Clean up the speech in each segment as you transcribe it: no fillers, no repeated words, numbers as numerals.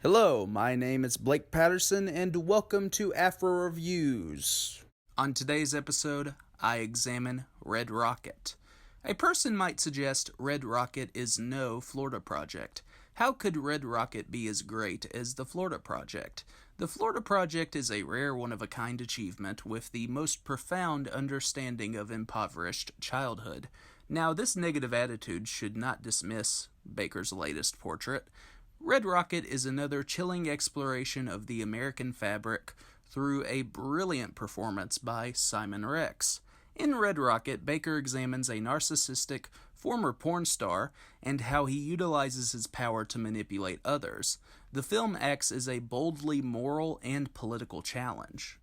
Hello, my name is Blake Patterson, and welcome to Afro Reviews. On today's episode, I examine Red Rocket. A person might suggest Red Rocket is no Florida Project. How could Red Rocket be as great as the Florida Project? The Florida Project is a rare one-of-a-kind achievement with the most profound understanding of impoverished childhood. Now, this negative attitude should not dismiss Baker's latest portrait. Red Rocket is another chilling exploration of the American fabric through a brilliant performance by Simon Rex. In Red Rocket, Baker examines a narcissistic former porn star and how he utilizes his power to manipulate others. The film acts as a boldly moral and political challenge.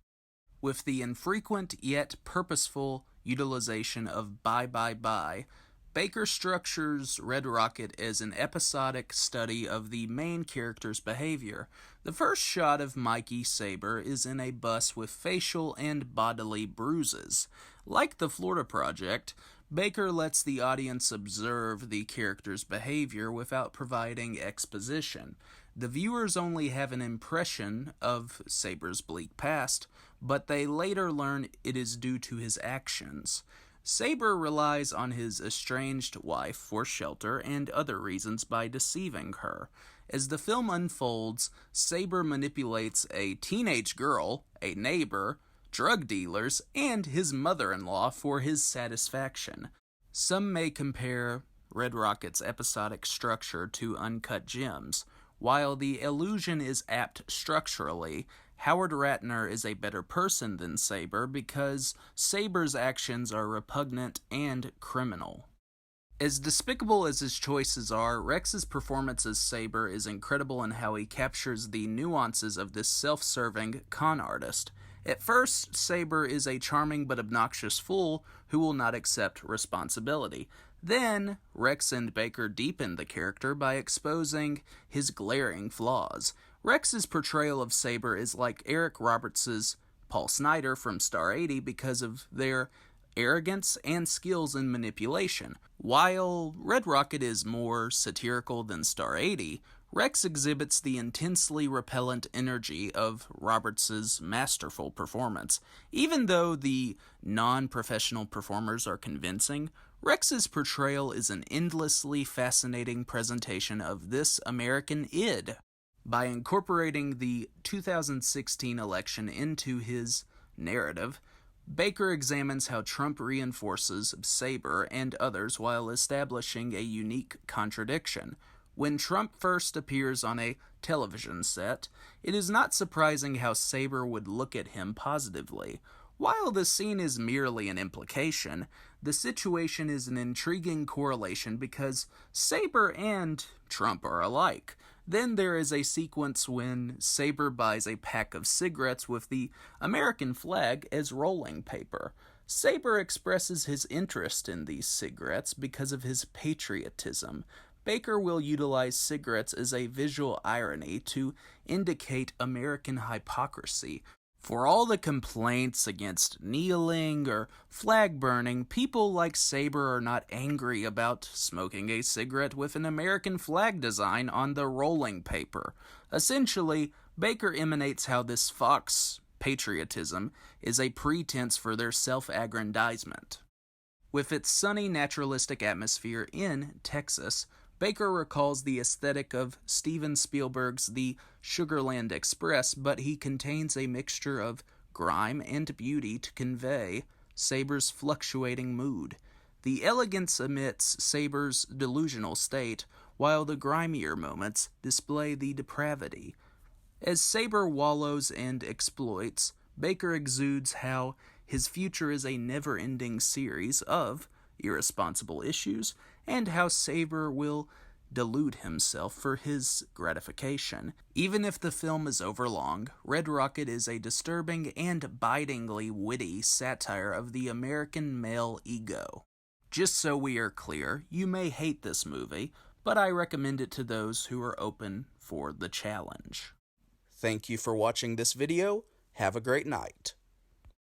With the infrequent yet purposeful utilization of bye, Baker structures Red Rocket as an episodic study of the main character's behavior. The first shot of Mikey Saber is in a bus with facial and bodily bruises. Like the Florida Project, Baker lets the audience observe the character's behavior without providing exposition. The viewers only have an impression of Saber's bleak past, but they later learn it is due to his actions. Saber relies on his estranged wife for shelter and other reasons by deceiving her. As the film unfolds, Saber manipulates a teenage girl, a neighbor, drug dealers, and his mother-in-law for his satisfaction. Some may compare Red Rocket's episodic structure to Uncut Gems. While the illusion is apt structurally, Howard Ratner is a better person than Saber because Saber's actions are repugnant and criminal. As despicable as his choices are, Rex's performance as Saber is incredible in how he captures the nuances of this self-serving con artist. At first, Saber is a charming but obnoxious fool who will not accept responsibility. Then, Rex and Baker deepen the character by exposing his glaring flaws. Rex's portrayal of Saber is like Eric Roberts' Paul Snider from Star 80 because of their arrogance and skills in manipulation. While Red Rocket is more satirical than Star 80, Rex exhibits the intensely repellent energy of Roberts' masterful performance. Even though the non-professional performers are convincing, Rex's portrayal is an endlessly fascinating presentation of this American id. By incorporating the 2016 election into his narrative, Baker examines how Trump reinforces Saber and others while establishing a unique contradiction. When Trump first appears on a television set, it is not surprising how Saber would look at him positively. While the scene is merely an implication, the situation is an intriguing correlation because Saber and Trump are alike. Then there is a sequence when Saber buys a pack of cigarettes with the American flag as rolling paper. Saber expresses his interest in these cigarettes because of his patriotism. Baker will utilize cigarettes as a visual irony to indicate American hypocrisy. For all the complaints against kneeling or flag burning, people like Saber are not angry about smoking a cigarette with an American flag design on the rolling paper. Essentially, Baker emanates how this Fox patriotism is a pretense for their self-aggrandizement. With its sunny, naturalistic atmosphere in Texas, Baker recalls the aesthetic of Steven Spielberg's The Sugarland Express, but he contains a mixture of grime and beauty to convey Saber's fluctuating mood. The elegance emits Saber's delusional state, while the grimier moments display the depravity. As Saber wallows and exploits, Baker exudes how his future is a never-ending series of irresponsible issues, and how Saber will delude himself for his gratification. Even if the film is overlong, Red Rocket is a disturbing and bitingly witty satire of the American male ego. Just so we are clear, you may hate this movie, but I recommend it to those who are open for the challenge. Thank you for watching this video. Have a great night.